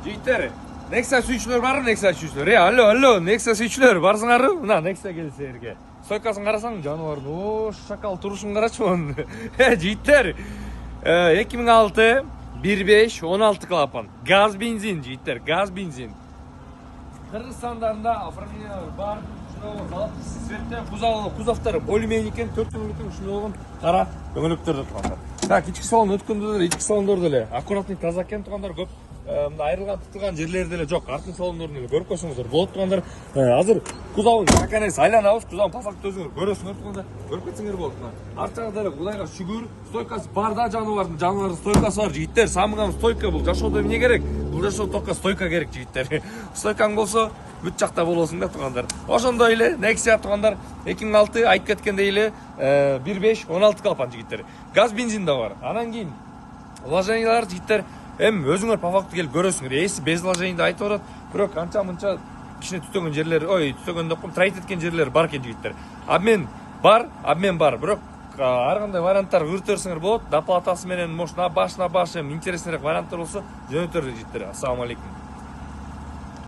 Жигиттер, Nexia сүйүүчүлөр барбы? Nexia сүйүүчүлөр. Алло, Nexia сүйүүчүлөр, барсыңарбы? Мына Nexia келсеңерге. Стойкасын карасаң, жаныбардын. О, шакал турушун карачы онун. Жигиттер, 2006 1.5 16 клапан. Газ бензин, жигиттер, газ бензин. Кыргызстандарында оформление бар. Золотый цветте кузовтары более-менее екен, 4 жыл екен, ушундай болгон кара дөңгөлөктөрдө тургандар. Так, ички салон өткөндө деле, ички салондордо эле аккуратный таза экен тургандар көп. Айрылган тутулган жерлери деле жок. Артын салондорун эле көрүп койсоңуздар болот тургандар. Азыр кузовун наконец айланабыз. Кузовун паспортты өзүңөр көрөсүңөр тургандар. Көрүп кетсеңер болот. Арт жагында эле Кудайга шүгүр, стойкасы бар да, жаныбардын стойкасы бар. Жигиттер, самыган стойка бул. Жашоодо эмне керек? Бул жашоо токко стойка керек, жигиттер. Стойкаң болсо бүт жакта болосуң да тургандар. Ошондой эле Nexia тургандар 2006 айтып кеткендей эле 1.5 16 клапан, жигиттер. Газ бензин да бар. Анан кийин вложениялар, жигиттер, өзүңөр по факту келип көрөсүңөр. Эси без вложений айтып атат. Бирок анча-мынча кичине түтөгөн жерлер, түтөгөн деп коем, трайт эткен жерлер бар экен, жигиттер. Обмен бар. Бирок ар кандай варианттар көрсөтсөңөр болот. Доплатасы менен, может, на баш интереснерээк варианттар болсо жөнөтөр, жигиттер. Ассаламу алейкум.